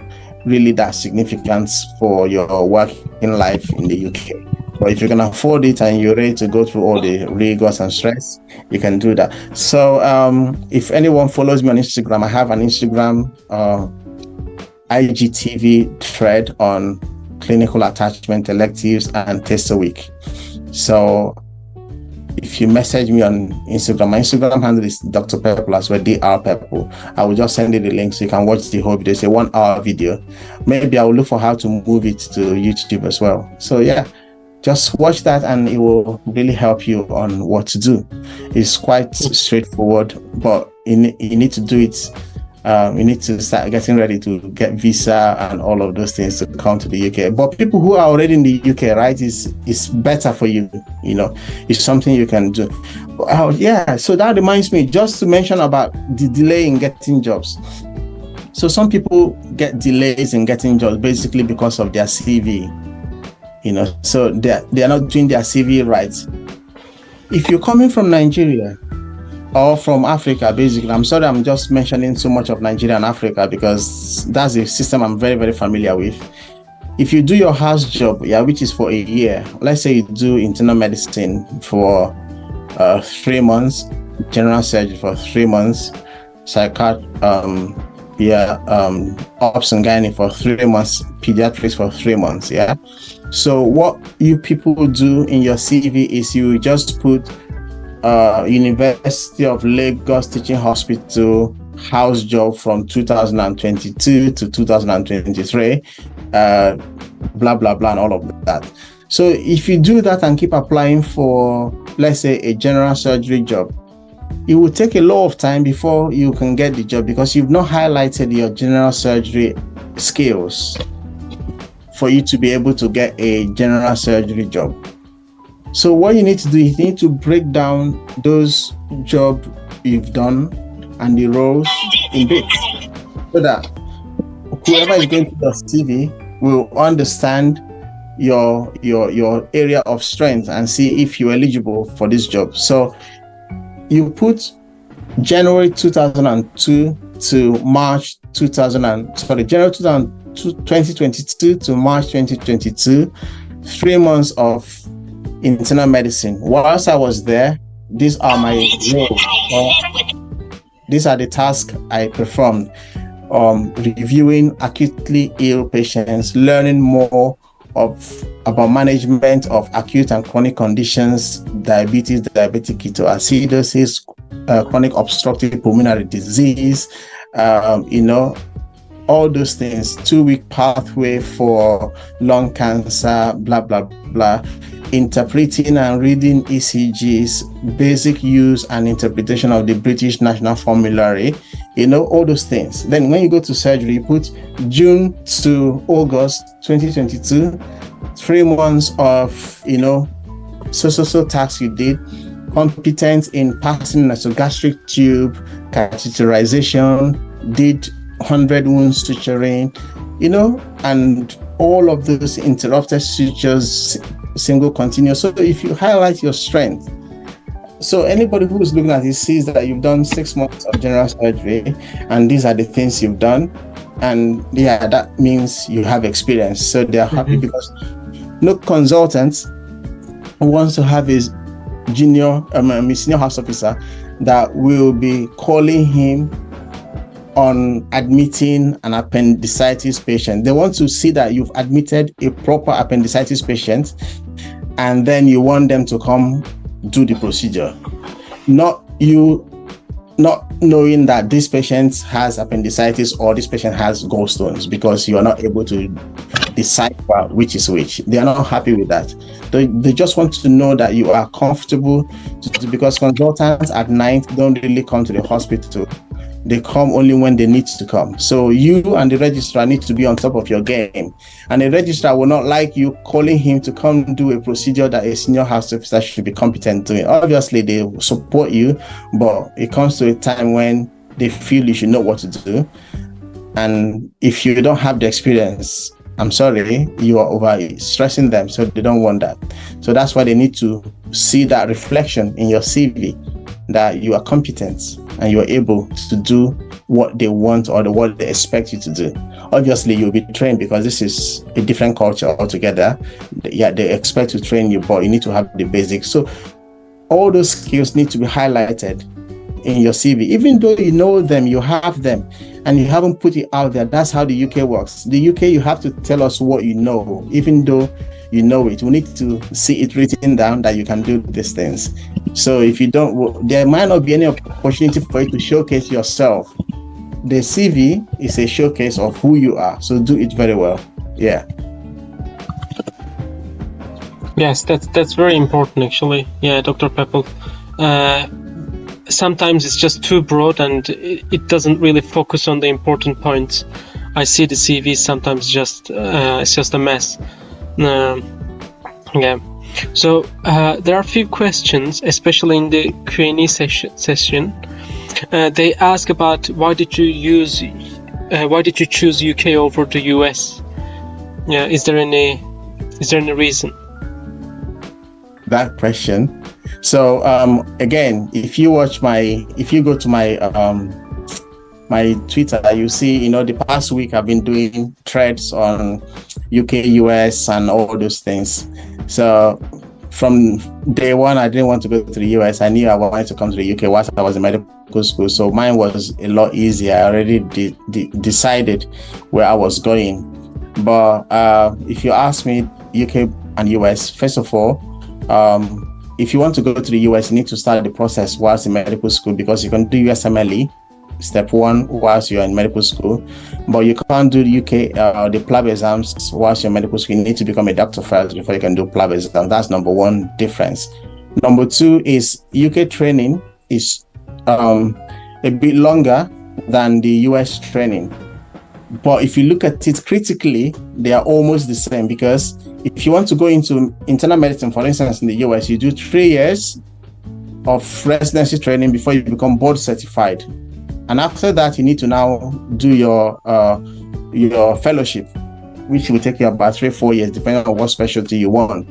really that significant for your working life in the UK. But if you can afford it and you're ready to go through all the rigors and stress, you can do that. So if anyone follows me on Instagram, I have an Instagram IGTV thread on clinical attachment, electives, and tester week. So if you message me on Instagram, my Instagram handle is Dr. PEPPLE'S, where Dr. Pepple. I will just send you the link so you can watch the whole video. It's a 1 hour video. Maybe I will look for how to move it to YouTube as well. So just watch that and it will really help you on what to do. It's quite straightforward, but you need to do it. You need to start getting ready to get visa and all of those things to come to the UK. But people who are already in the UK, right, is better for you. It's something you can do. Yeah, so that reminds me just to mention about the delay in getting jobs. So some people get delays in getting jobs basically because of their CV. So they are not doing their CV right. If you're coming from Nigeria or from Africa, basically, I'm sorry, I'm just mentioning so much of Nigeria and Africa because that's a system I'm very, very familiar with. If you do your house job, which is for a year, let's say you do internal medicine for 3 months, general surgery for 3 months, psychiatry, ops and gynae for 3 months, pediatrics for 3 months. So what you people do in your CV is you just put University of Lagos Teaching Hospital house job from 2022 to 2023, blah blah blah, and all of that. So if you do that and keep applying for, let's say, a general surgery job, it will take a lot of time before you can get the job because you've not highlighted your general surgery skills for you to be able to get a general surgery job. So what you need to do is you need to break down those jobs you've done and the roles in bits so that whoever is going to the CV will understand your area of strength and see if you're eligible for this job. So you put January 2002 to March 2022 to March 2022, 3 months of internal medicine. Whilst I was there, these are my roles. These are the tasks I performed. Reviewing acutely ill patients, learning more about management of acute and chronic conditions, diabetes, diabetic ketoacidosis, chronic obstructive pulmonary disease, all those things, 2-week pathway for lung cancer, blah, blah, blah, interpreting and reading ECGs, basic use and interpretation of the British National Formulary, all those things. Then when you go to surgery, you put June to August 2022, 3 months of, so tasks you did, competence in passing nasogastric tube, catheterization, did 100 wound suturing, and all of those interrupted sutures, single continuous. So if you highlight your strength, so anybody who is looking at it sees that you've done 6 months of general surgery and these are the things you've done, and that means you have experience. So they're happy because no consultant wants to have his senior house officer that will be calling him on admitting an appendicitis patient. They want to see that you've admitted a proper appendicitis patient and then you want them to come do the procedure. Not knowing that this patient has appendicitis or this patient has gallstones because you are not able to decipher which is which. They are not happy with that. They just want to know that you are comfortable because consultants at night don't really come to the hospital. They come only when they need to come. So you and the registrar need to be on top of your game. And the registrar will not like you calling him to come do a procedure that a senior house officer should be competent doing. Obviously, they will support you, but it comes to a time when they feel you should know what to do. And if you don't have the experience, I'm sorry, you are over stressing them. So they don't want that. So that's why they need to see that reflection in your CV, that you are competent and you are able to do what they want or what they expect you to do. Obviously, you'll be trained because this is a different culture altogether. They expect to train you, but you need to have the basics. So all those skills need to be highlighted in your CV. Even though you know them, you have them, and you haven't put it out there. That's how the UK works. The UK, you have to tell us what you know, even though you know it. We need to see it written down that you can do these things. So if you don't, there might not be any opportunity for you to showcase yourself. The CV is a showcase of who you are. So do it very well. Yeah. Yes, that's very important actually. Yeah, Dr. Pepple. Sometimes it's just too broad and it doesn't really focus on the important points. I see the CV sometimes just it's just a mess. Yeah. So there are a few questions, especially in the Q&A session. They ask about why did you choose UK over the US? Yeah, is there any reason? That question. So again, if you go to my my Twitter, you see, the past week I've been doing threads on UK, US, and all those things. So from day one, I didn't want to go to the US. I knew I wanted to come to the UK whilst I was in medical school. So mine was a lot easier. I already decided where I was going. But if you ask me, UK and US, first of all, if you want to go to the US, you need to start the process whilst in medical school, because you can do USMLE step 1 whilst you're in medical school, but you can't do the UK the PLAB exams whilst you're in medical school. You need to become a doctor first before you can do PLAB exam. That's number 1 difference. Number 2 is UK training is a bit longer than the US training. But if you look at it critically, they are almost the same, because if you want to go into internal medicine, for instance, in the US, you do 3 years of residency training before you become board certified. And after that, you need to now do your fellowship, which will take you about 3-4 years, depending on what specialty you want.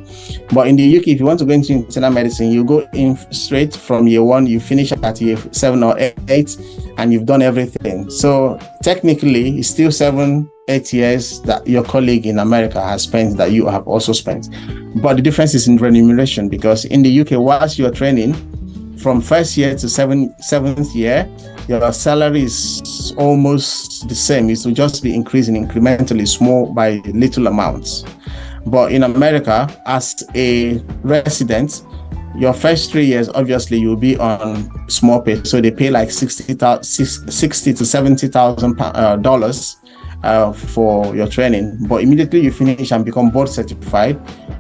But in the UK, if you want to go into internal medicine, you go in straight from year 1, you finish at year 7 or 8, and you've done everything. So technically, it's still 7-8 years that your colleague in America has spent that you have also spent. But the difference is in remuneration, because in the UK, whilst you're training, from first year to seventh year, your salary is almost the same. It will just be increasing incrementally, small by little amounts. But in America, as a resident, your first 3 years, obviously, you'll be on small pay. So they pay like $60,000 to $70,000 for your training. But immediately you finish and become board certified,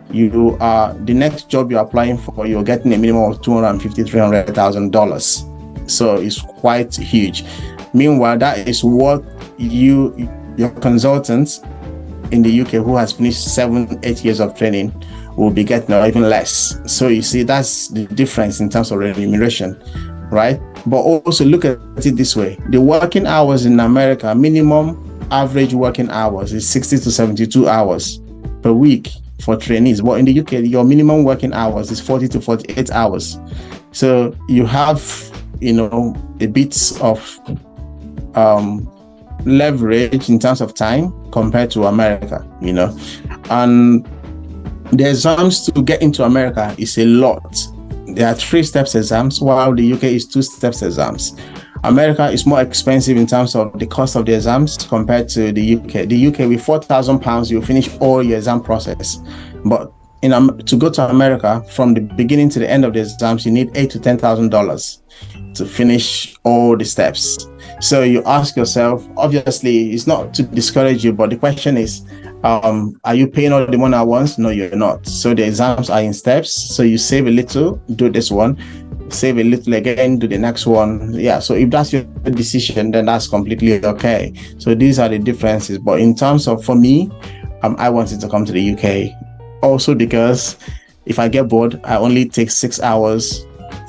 you are the next job you're applying for, you're getting a minimum of $250,000-$300,000. So it's quite huge. Meanwhile, that is what your consultant in the UK who has finished 7-8 years of training will be getting, or even less. So you see, that's the difference in terms of remuneration, right? But also look at it this way: the working hours in America, minimum average working hours is 60 to 72 hours per week for trainees. But in the UK, your minimum working hours is 40 to 48 hours. So you have, a bit of leverage in terms of time compared to America, and the exams to get into America is a lot. There are 3 steps exams, while the UK is 2 steps exams. America is more expensive in terms of the cost of the exams compared to the UK. The UK, with £4,000, you finish all your exam process. But to go to America, from the beginning to the end of the exams, you need $8,000 to $10,000 to finish all the steps. So you ask yourself, obviously, it's not to discourage you, but the question is, are you paying all the money at once? No, you're not. So the exams are in steps. So you save a little, do this one, save a little again, do the next one. Yeah. So if that's your decision, then that's completely okay. So these are the differences. But in terms of, for me, I wanted to come to the UK also because if I get bored, I only take 6 hours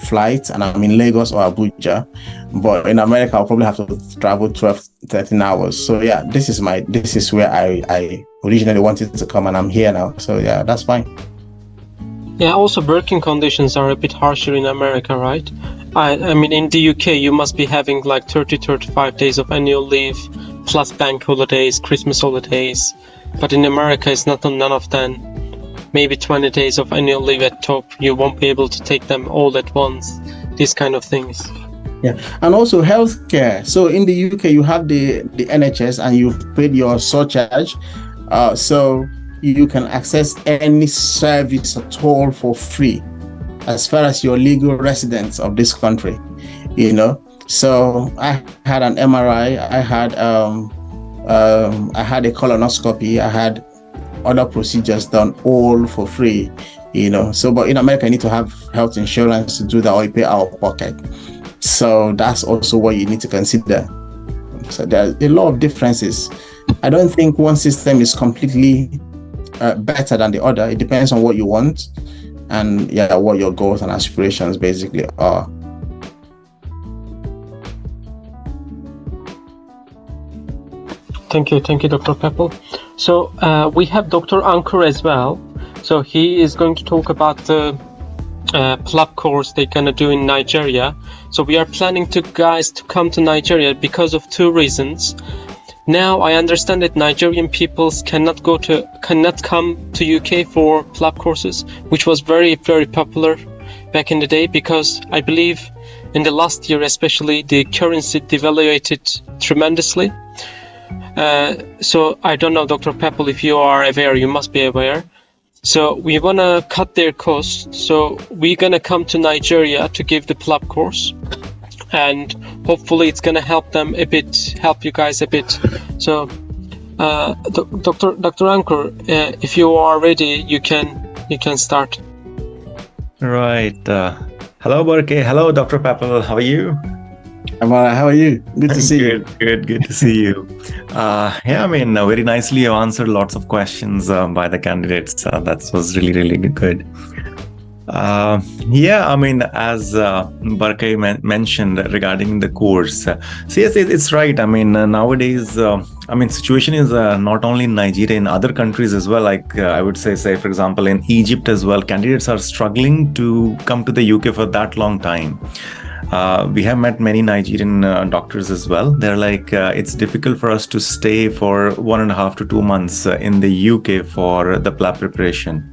flight and I'm in Lagos or Abuja. But in America, I'll probably have to travel 12-13 hours. So yeah, this is where I originally wanted to come, and I'm here now. So yeah, that's fine. Yeah, also working conditions are a bit harsher in America, right? I mean, in the UK, you must be having like 30-35 days of annual leave, plus bank holidays, Christmas holidays. But in America, it's none of them. Maybe 20 days of annual leave at top. You won't be able to take them all at once. These kind of things. Yeah, and also healthcare. So in the UK, you have the NHS, and you've paid your surcharge. So you can access any service at all for free, as far as you're legal residents of this country. So I had an MRI. I had a colonoscopy. I had other procedures done all for free. So, but in America, you need to have health insurance to do that, or you pay out of pocket. So that's also what you need to consider. So there are a lot of differences. I don't think one system is completely better than the other. It depends on what you want and what your goals and aspirations basically are. Thank you, Dr. Pepple. So we have Dr. Ankur as well. So he is going to talk about the PLAB course they're gonna do in Nigeria. So we are planning to come to Nigeria because of two reasons. Now I understand that Nigerian peoples cannot come to UK for PLAB courses, which was very, very popular back in the day, because I believe in the last year especially the currency devaluated tremendously. So I don't know, Dr. Pepple, if you are aware, you must be aware. So we want to cut their costs. So we're going to come to Nigeria to give the PLAB course. And hopefully it's going to help you guys a bit. So Dr. Ankur, if you are ready, you can start. Right. Hello, Barke. Hello, Dr. Pepple. How are you? I'm all right. How are you? Good to see you. Good to see you. Very nicely you answered lots of questions by the candidates. That was really, really good. As Barke mentioned regarding the course. So yes, it's right. Nowadays, situation is not only in Nigeria, in other countries as well. Like I would say, for example, in Egypt as well, candidates are struggling to come to the UK for that long time. We have met many Nigerian doctors as well. They're like, it's difficult for us to stay for 1.5 to 2 months in the UK for the PLAB preparation.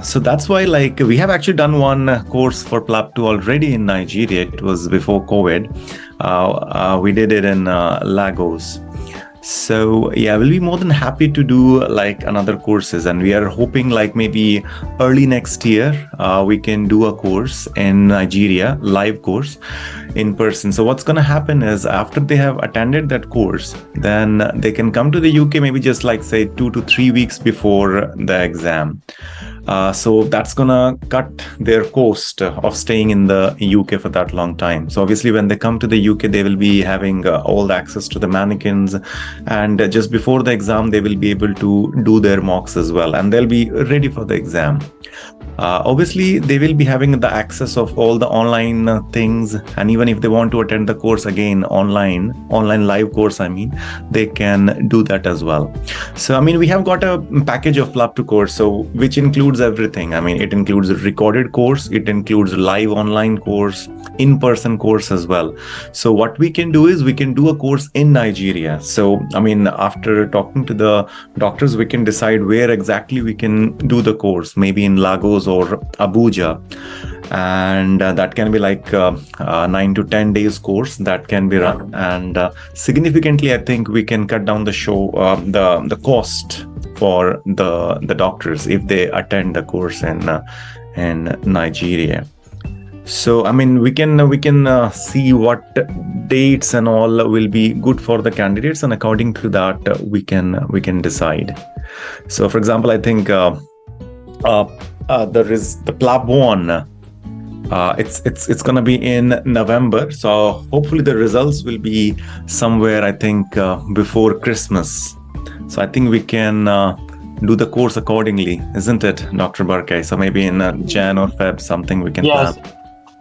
So that's why we have actually done one course for PLAB 2 already in Nigeria. It was before COVID. We did it in Lagos. So we'll be more than happy to do another courses, and we are hoping maybe early next year we can do a course in Nigeria, live course in person. So what's going to happen is after they have attended that course, then they can come to the UK maybe just 2 to 3 weeks before the exam. So that's gonna cut their cost of staying in the UK for that long time. So obviously when they come to the UK, they will be having all the access to the mannequins, and just before the exam they will be able to do their mocks as well, and they'll be ready for the exam. Obviously they will be having the access of all the online things, and even if they want to attend the course again online live course, they can do that as well. So we have got a package of PLAB 2 course, so which includes everything. It includes a recorded course, it includes live online course, in-person course as well. So what we can do is we can do a course in Nigeria. So after talking to the doctors, we can decide where exactly we can do the course, maybe in Lagos or Abuja, and that can be 9 to 10 days course that can be run, and significantly I think we can cut down the cost for the doctors if they attend the course in Nigeria. So we can see what dates and all will be good for the candidates, and according to that we can decide. So for example, I think there is the PLAB 1. It's gonna be in November, so hopefully the results will be somewhere I think before Christmas. So I think we can do the course accordingly, isn't it, Dr. Barke? So maybe in Jan or Feb something we can plan.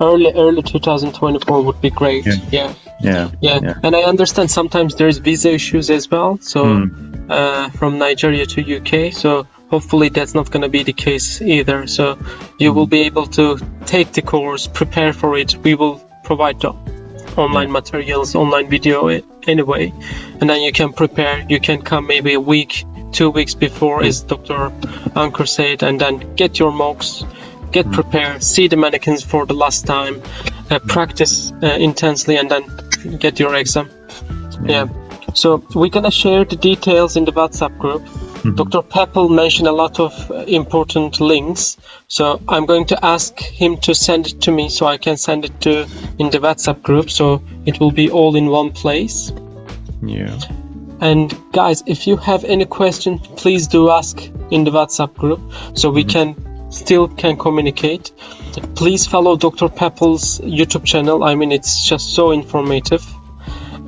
Early 2024 would be great. Yeah. And I understand sometimes there's visa issues as well. So from Nigeria to UK. So hopefully that's not going to be the case either. So you will be able to take the course, prepare for it. We will provide the online materials, online video anyway, and then you can prepare. You can come maybe a week, 2 weeks before, as Dr. Ankur said, and then get your mocks, get prepared, see the mannequins for the last time, practice intensely, and then get your exam. So we're gonna share the details in the WhatsApp group. Dr. Pepple mentioned a lot of important links, so I'm going to ask him to send it to me so I can send it in the WhatsApp group, so it will be all in one place. And guys, if you have any questions, please do ask in the WhatsApp group, so we can still can communicate, please follow Dr. PEPPLE'S YouTube channel. I mean, it's just so informative.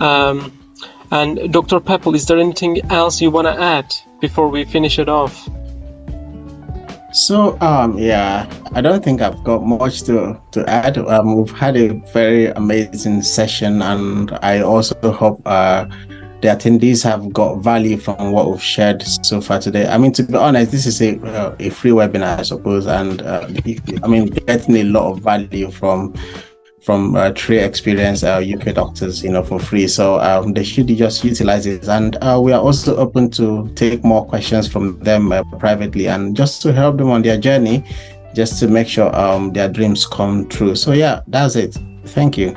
And Dr. Pepple, is there anything else you want to add before we finish it off? So yeah, I don't think I've got much to add. We've had a very amazing session, and I also hope the attendees have got value from what we've shared so far today. I mean, to be honest, this is a free webinar, I suppose, and I mean, getting a lot of value from tree experienced UK doctors, for free. So they should just utilize it. And we are also open to take more questions from them privately, and just to help them on their journey, just to make sure their dreams come true. So yeah, that's it. Thank you.